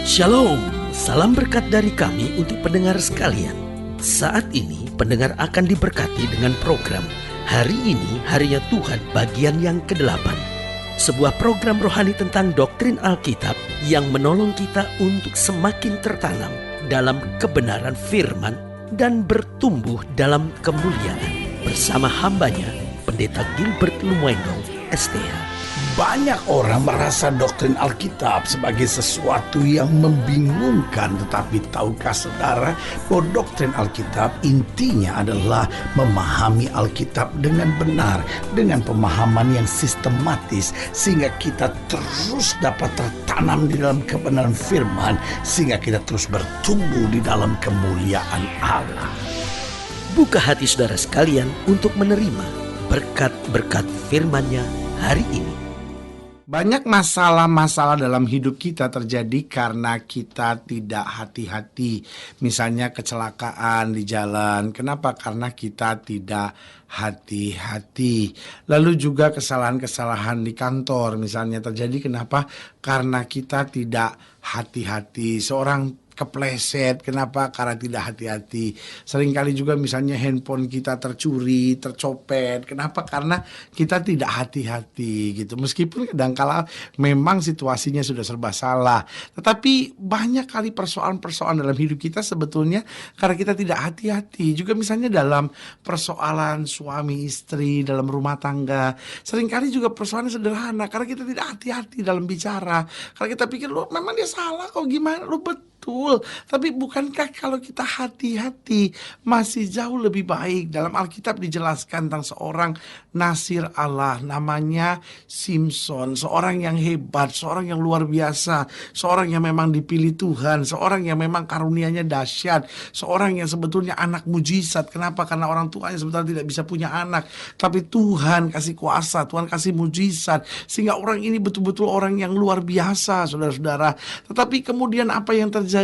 Shalom, salam berkat dari kami untuk pendengar sekalian. Saat ini pendengar akan diberkati dengan program Hari Ini Harinya Tuhan bagian yang ke-8. Sebuah program rohani tentang doktrin Alkitab yang menolong kita untuk semakin tertanam dalam kebenaran firman dan bertumbuh dalam kemuliaan. Bersama hambanya, Pendeta Gilbert Lumuendo, STH. Banyak orang merasa doktrin Alkitab sebagai sesuatu yang membingungkan. Tetapi tahukah saudara bahwa doktrin Alkitab intinya adalah memahami Alkitab dengan benar, dengan pemahaman yang sistematis, sehingga kita terus dapat tertanam di dalam kebenaran firman, sehingga kita terus bertumbuh di dalam kemuliaan Allah. Buka hati saudara sekalian untuk menerima berkat-berkat firman-Nya hari ini. Banyak masalah-masalah dalam hidup kita terjadi karena kita tidak hati-hati. Misalnya kecelakaan di jalan. Kenapa? Karena kita tidak hati-hati. Lalu juga kesalahan-kesalahan di kantor misalnya terjadi. Kenapa? Karena kita tidak hati-hati. Seorang kepleset, kenapa? Karena tidak hati-hati. Seringkali juga misalnya handphone kita tercuri, tercopet, kenapa? Karena kita tidak hati-hati gitu. Meskipun kadangkala memang situasinya sudah serba salah, tetapi banyak kali persoalan-persoalan dalam hidup kita sebetulnya karena kita tidak hati-hati. Juga misalnya dalam persoalan suami istri, dalam rumah tangga, seringkali juga persoalan sederhana karena kita tidak hati-hati dalam bicara. Karena kita pikir, lu memang dia salah kok, gimana, lu betul. Tapi bukankah kalau kita hati-hati masih jauh lebih baik? Dalam Alkitab dijelaskan tentang seorang Nasir Allah, namanya Simson, seorang yang hebat, seorang yang luar biasa, seorang yang memang dipilih Tuhan, seorang yang memang karunianya dahsyat, seorang yang sebetulnya anak mujizat. Kenapa? Karena orang tuanya sebetulnya tidak bisa punya anak, tapi Tuhan kasih kuasa, Tuhan kasih mujizat, sehingga orang ini betul-betul orang yang luar biasa, saudara-saudara. Tetapi kemudian apa yang terjadi?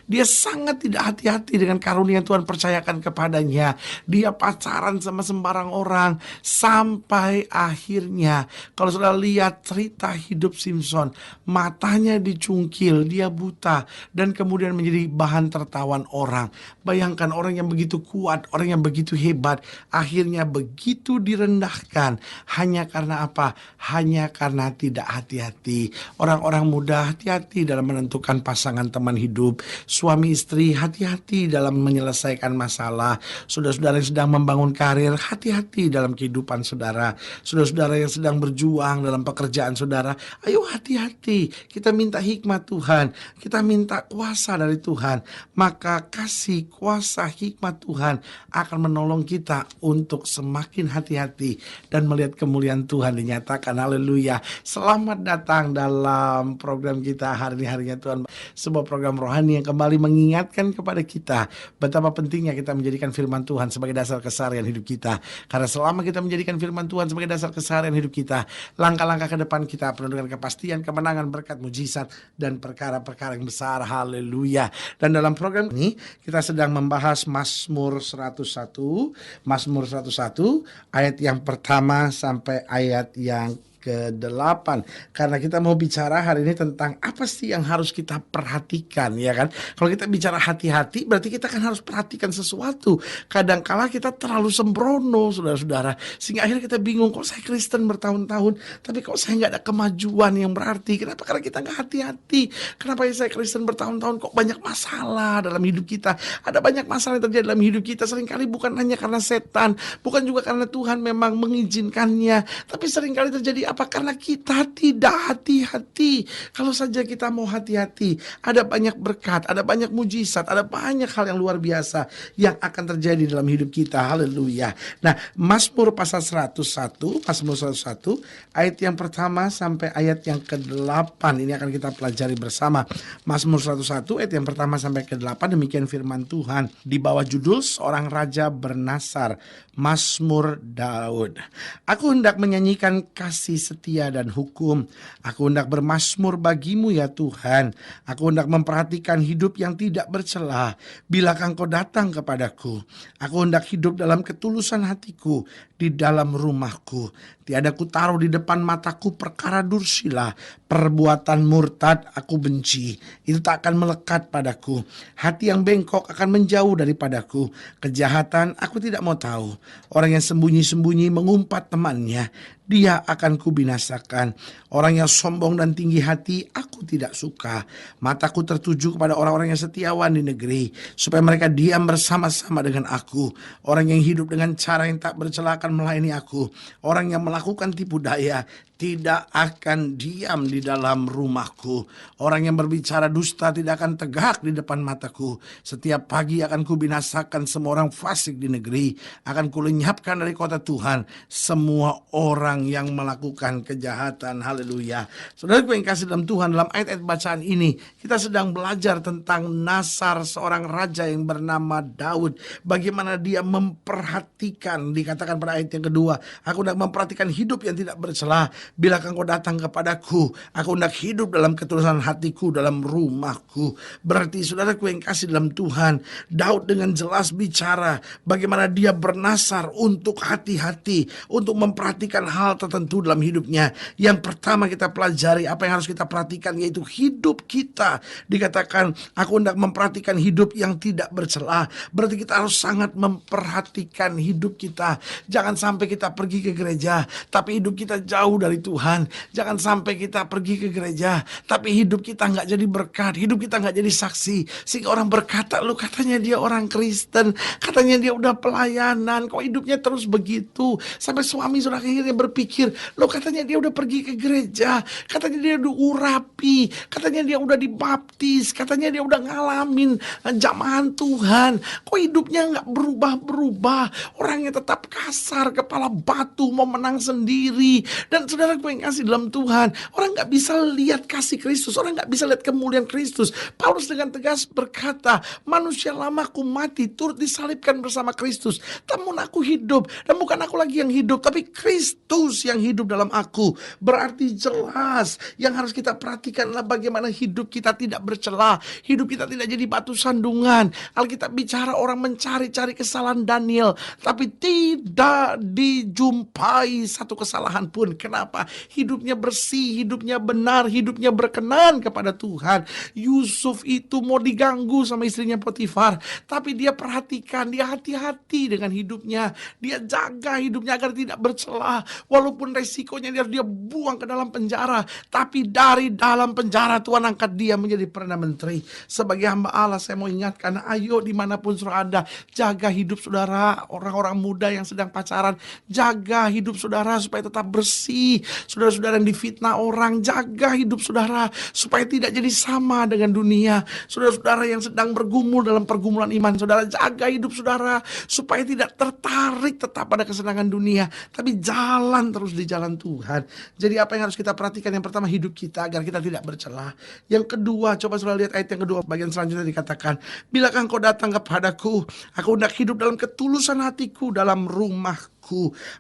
Dia sangat tidak hati-hati dengan karunia yang Tuhan percayakan kepadanya. Dia pacaran sama sembarang orang sampai akhirnya, kalau sudah lihat cerita hidup Simson, matanya dicungkil, dia buta, dan kemudian menjadi bahan tertawan orang. Bayangkan orang yang begitu kuat, orang yang begitu hebat, akhirnya begitu direndahkan hanya karena apa? Hanya karena tidak hati-hati. Orang-orang muda hati-hati dalam menentukan pasangan teman hidup. Suami istri hati-hati dalam menyelesaikan masalah. Saudara-saudara yang sedang membangun karir, hati-hati dalam kehidupan saudara. Saudara-saudara yang sedang berjuang dalam pekerjaan saudara, ayo hati-hati. Kita minta hikmat Tuhan, kita minta kuasa dari Tuhan. Maka kasih kuasa hikmat Tuhan akan menolong kita untuk semakin hati-hati dan melihat kemuliaan Tuhan dinyatakan. Haleluya. Selamat datang dalam program kita Hari Ini Harinya Tuhan, sebuah program rohani yang kembali mengingatkan kepada kita betapa pentingnya kita menjadikan firman Tuhan sebagai dasar keseharian hidup kita. Karena selama kita menjadikan firman Tuhan sebagai dasar keseharian hidup kita, langkah-langkah ke depan kita penuh dengan kepastian, kemenangan, berkat, mujizat, dan perkara-perkara yang besar. Haleluya. Dan dalam program ini kita sedang membahas Mazmur 101, Mazmur 101 ayat yang pertama sampai ayat yang ke-8. Karena kita mau bicara hari ini tentang apa sih yang harus kita perhatikan, ya kan? Kalau kita bicara hati-hati, berarti kita kan harus perhatikan sesuatu. Kadangkala kita terlalu sembrono, saudara-saudara, sehingga akhirnya kita bingung, kok saya Kristen bertahun-tahun, tapi kok saya nggak ada kemajuan yang berarti. Kenapa? Karena kita nggak hati-hati. Kenapa saya Kristen bertahun-tahun, kok banyak masalah dalam hidup kita? Ada banyak masalah yang terjadi dalam hidup kita. Seringkali bukan hanya karena setan, bukan juga karena Tuhan memang mengizinkannya, tapi seringkali terjadi apa? Karena kita tidak hati-hati. Kalau saja kita mau hati-hati, ada banyak berkat, ada banyak mujizat, ada banyak hal yang luar biasa yang akan terjadi dalam hidup kita. Haleluya. Nah, Mazmur pasal 101, Mazmur 101 ayat yang pertama sampai ayat yang ke-8 ini akan kita pelajari bersama. Mazmur 101 ayat yang pertama sampai ke-8, demikian firman Tuhan di bawah judul Seorang Raja Bernasar, Mazmur Daud. Aku hendak menyanyikan kasih setia dan hukum. Aku hendak bermazmur bagimu ya Tuhan. Aku hendak memperhatikan hidup yang tidak bercela. Bilakah Engkau datang kepadaku? Aku hendak hidup dalam ketulusan hatiku di dalam rumahku. Tiada ku taruh di depan mataku perkara dursila, perbuatan murtad aku benci. Itu tak akan melekat padaku. Hati yang bengkok akan menjauh daripadaku. Kejahatan aku tidak mau tahu. Orang yang sembunyi-sembunyi mengumpat temannya, dia akan kubinasakan. Orang yang sombong dan tinggi hati aku tidak suka. Mataku tertuju kepada orang-orang yang setiawan di negeri, supaya mereka diam bersama-sama dengan aku. Orang yang hidup dengan cara yang tak bercela akan melayani aku. Orang yang melakukan tipu daya tidak akan diam di dalam rumahku. Orang yang berbicara dusta tidak akan tegak di depan mataku. Setiap pagi akan kubinasakan semua orang fasik di negeri. Akan kulenyapkan dari kota Tuhan semua orang yang melakukan kejahatan. Haleluya. Saudaraku yang kasih dalam Tuhan, dalam ayat-ayat bacaan ini kita sedang belajar tentang nasar seorang raja yang bernama Daud. Bagaimana dia memperhatikan, dikatakan pada ayat yang kedua, aku hendak memperhatikan hidup yang tidak bercela. Bila engkau datang kepadaku, aku hendak hidup dalam ketulusan hatiku, dalam rumahku. Berarti saudaraku yang kasih dalam Tuhan, Daud dengan jelas bicara bagaimana dia bernasar untuk hati-hati, untuk memperhatikan hal tertentu dalam hidupnya. Yang pertama kita pelajari, apa yang harus kita perhatikan, yaitu hidup kita. Dikatakan, aku hendak memperhatikan hidup yang tidak bercela. Berarti kita harus sangat memperhatikan hidup kita. Jangan sampai kita pergi ke gereja, tapi hidup kita jauh dari Tuhan. Jangan sampai kita pergi ke gereja, tapi hidup kita nggak jadi berkat, hidup kita nggak jadi saksi, sehingga orang berkata, lu katanya dia orang Kristen, katanya dia udah pelayanan, kok hidupnya terus begitu. Sampai suami sudah akhirnya berpikir, lu katanya dia udah pergi ke gereja, katanya dia udah urapi, katanya dia udah dibaptis, katanya dia udah ngalamin jamahan Tuhan, kok hidupnya nggak berubah-berubah, orangnya tetap kasar, kepala batu, mau menang sendiri. Dan saudaraku yang kasih dalam Tuhan, orang gak bisa lihat kasih Kristus, orang gak bisa lihat kemuliaan Kristus. Paulus dengan tegas berkata, manusia lamaku mati, turut disalibkan bersama Kristus, namun aku hidup, dan bukan aku lagi yang hidup, tapi Kristus yang hidup dalam aku. Berarti jelas yang harus kita perhatikan adalah bagaimana hidup kita tidak bercela, hidup kita tidak jadi batu sandungan. Alkitab bicara orang mencari-cari kesalahan Daniel, tapi tidak dijumpai satu kesalahan pun. Kenapa? Hidupnya bersih, hidupnya benar, hidupnya berkenan kepada Tuhan. Yusuf itu mau diganggu sama istrinya Potifar, tapi dia perhatikan, dia hati-hati dengan hidupnya. Dia jaga hidupnya agar tidak bercela. Walaupun resikonya dia buang ke dalam penjara, tapi dari dalam penjara Tuhan angkat dia menjadi Perdana Menteri. Sebagai hamba Allah, saya mau ingatkan, ayo dimanapun saudara ada, jaga hidup saudara. Orang-orang muda yang sedang pacaran, jaga hidup saudara supaya tetap bersih. Saudara-saudara yang difitnah orang, jaga hidup saudara supaya tidak jadi sama dengan dunia. Saudara-saudara yang sedang bergumul dalam pergumulan iman, saudara jaga hidup saudara supaya tidak tertarik tetap pada kesenangan dunia, tapi jalan terus di jalan Tuhan. Jadi apa yang harus kita perhatikan? Yang pertama, hidup kita agar kita tidak bercela. Yang kedua, coba saudara lihat ayat yang kedua, bagian selanjutnya dikatakan, bilakah engkau datang kepadaku, aku hendak hidup dalam ketulusan hatiku, dalam rumahku.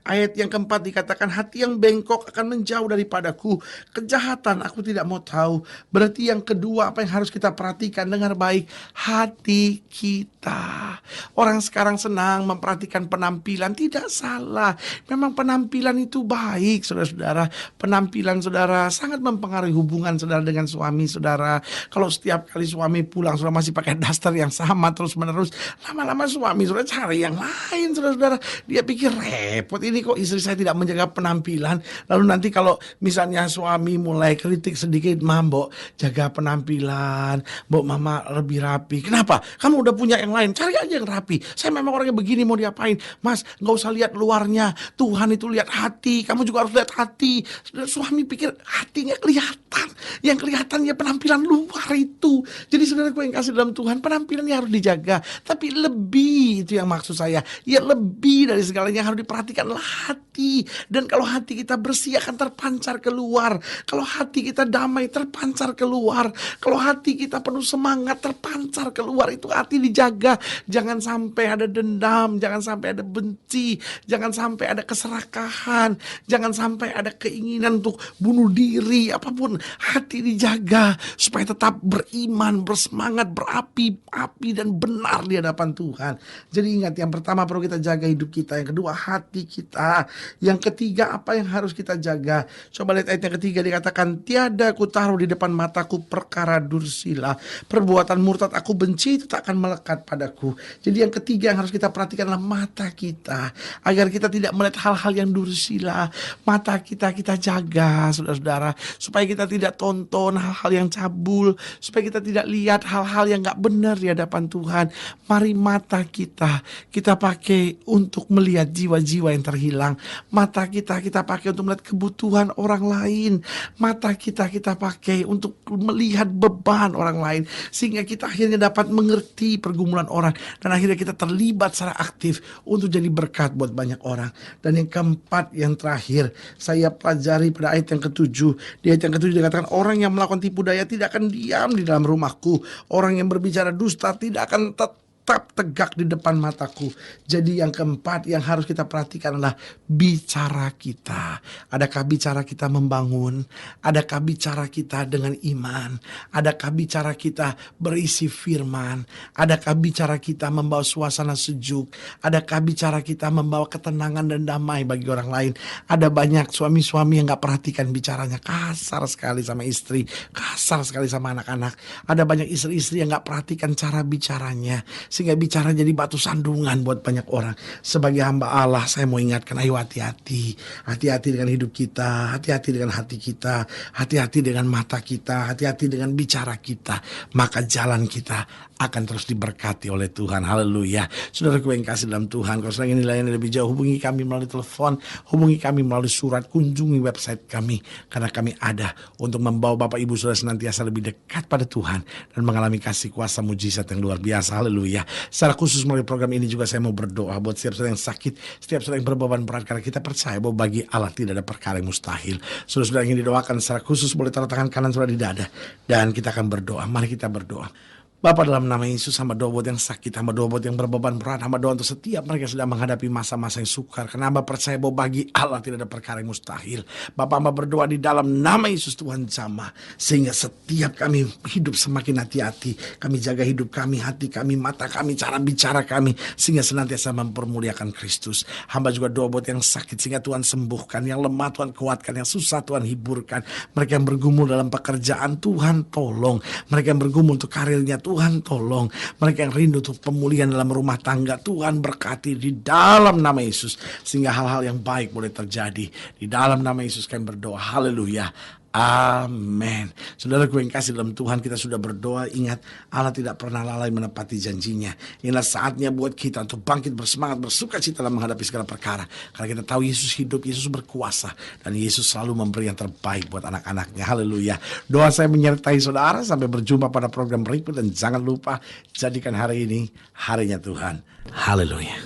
Ayat yang keempat dikatakan, hati yang bengkok akan menjauh daripadaku, kejahatan aku tidak mau tahu. Berarti yang kedua, apa yang harus kita perhatikan? Dengar baik, hati kita. Orang sekarang senang memperhatikan penampilan, tidak salah. Memang penampilan itu baik, saudara-saudara. Penampilan saudara sangat mempengaruhi hubungan saudara dengan suami saudara. Kalau setiap kali suami pulang saudara masih pakai daster yang sama terus menerus, lama-lama suami saudara cari yang lain, saudara-saudara. Dia pikir repot ini kok istri saya tidak menjaga penampilan. Lalu nanti kalau misalnya suami mulai kritik sedikit, Mbok jaga penampilan, Mbok mama lebih rapi. Kenapa? Kamu udah punya yang lain, cari aja yang rapi. Saya memang orangnya begini, mau diapain? Mas, gak usah lihat luarnya, Tuhan itu lihat hati. Kamu juga harus lihat hati. Suami pikir hatinya kelihatan, yang kelihatan ya penampilan luar itu. Jadi saudaraku yang kasih dalam Tuhan, penampilannya harus dijaga, tapi lebih, itu yang maksud saya, ya lebih dari segalanya harus diperhatikanlah hati. Dan kalau hati kita bersih akan terpancar keluar. Kalau hati kita damai terpancar keluar. Kalau hati kita penuh semangat terpancar keluar. Itu hati dijaga. Jangan sampai ada dendam, jangan sampai ada benci, jangan sampai ada keserakahan, jangan sampai ada keinginan untuk bunuh diri. Apapun, hati dijaga supaya tetap beriman, bersemangat, berapi-api dan benar di hadapan Tuhan. Jadi ingat, yang pertama perlu kita jaga hidup kita, yang kedua hati kita. Yang ketiga, apa yang harus kita jaga? Coba lihat ayat yang ketiga, dikatakan, tiada ku taruh di depan mataku perkara dursila, perbuatan murtad aku benci, itu tak akan melekat padaku. Jadi yang ketiga yang harus kita perhatikan adalah mata kita, agar kita tidak melihat hal-hal yang dursila. Mata kita jaga, saudara-saudara, supaya kita tidak tonton hal-hal yang cabul, supaya kita tidak lihat hal-hal yang gak benar di hadapan Tuhan. Mari mata kita pakai untuk melihat jiwa-jiwa yang terhilang. Mata kita pakai untuk melihat kebutuhan orang lain. Mata kita pakai untuk melihat beban orang lain, sehingga kita akhirnya dapat mengerti pergumulan orang, dan akhirnya kita terlibat secara aktif untuk jadi berkat buat banyak orang. Dan yang keempat, yang terakhir, saya pelajari pada ayat yang ketujuh. Di ayat yang ketujuh dikatakan, orang yang melakukan tipu daya tidak akan diam di dalam rumahku. Orang yang berbicara dusta tidak akan tetap tegak di depan mataku. Jadi yang keempat yang harus kita perhatikan adalah bicara kita. Adakah bicara kita membangun? Adakah bicara kita dengan iman? Adakah bicara kita berisi firman? Adakah bicara kita membawa suasana sejuk? Adakah bicara kita membawa ketenangan dan damai bagi orang lain? Ada banyak suami-suami yang gak perhatikan bicaranya, kasar sekali sama istri, kasar sekali sama anak-anak. Ada banyak istri-istri yang gak perhatikan cara bicaranya, sehingga bicara jadi batu sandungan buat banyak orang. Sebagai hamba Allah, saya mau ingatkan, ayo hati-hati. Hati-hati dengan hidup kita, hati-hati dengan hati kita, hati-hati dengan mata kita, hati-hati dengan bicara kita. Maka jalan kita akan terus diberkati oleh Tuhan. Haleluya. Saudaraku yang kasih dalam Tuhan, kalau sedang ini layanan lebih jauh, hubungi kami melalui telepon, hubungi kami melalui surat, kunjungi website kami, karena kami ada untuk membawa Bapak Ibu Saudara senantiasa lebih dekat pada Tuhan dan mengalami kasih kuasa mujizat yang luar biasa. Haleluya. Secara khusus melalui program ini juga saya mau berdoa buat setiap saudara yang sakit, setiap saudara yang berbeban berat, karena kita percaya bahwa bagi Allah tidak ada perkara yang mustahil. Saudara-saudara yang ingin didoakan secara khusus boleh taruh tangan kanan saudara di dada, dan kita akan berdoa. Mari kita berdoa. Bapa, dalam nama Yesus, hamba doa buat yang sakit, hamba doa buat yang berbeban berat, hamba doa untuk setiap mereka yang sedang menghadapi masa-masa yang sukar, karena hamba percaya bahwa bagi Allah tidak ada perkara yang mustahil. Bapak, hamba berdoa di dalam nama Yesus Tuhan jamah, sehingga setiap kami hidup semakin hati-hati, kami jaga hidup kami, hati kami, mata kami, cara bicara kami, sehingga senantiasa mempermuliakan Kristus. Hamba juga doa buat yang sakit, sehingga Tuhan sembuhkan, yang lemah Tuhan kuatkan, yang susah Tuhan hiburkan, mereka yang bergumul dalam pekerjaan Tuhan tolong, mereka yang bergumul untuk karirnya Tuhan tolong, mereka yang rindu untuk pemulihan dalam rumah tangga Tuhan berkati di dalam nama Yesus, sehingga hal-hal yang baik boleh terjadi. Di dalam nama Yesus kami berdoa. Haleluya. Amin. Saudaraku yang kasih dalam Tuhan, kita sudah berdoa. Ingat, Allah tidak pernah lalai menepati janjinya. Inilah saatnya buat kita untuk bangkit bersemangat, bersuka cita dalam menghadapi segala perkara. Karena kita tahu Yesus hidup, Yesus berkuasa, dan Yesus selalu memberi yang terbaik buat anak-anaknya. Haleluya. Doa saya menyertai saudara. Sampai berjumpa pada program berikut, dan jangan lupa jadikan hari ini harinya Tuhan. Haleluya.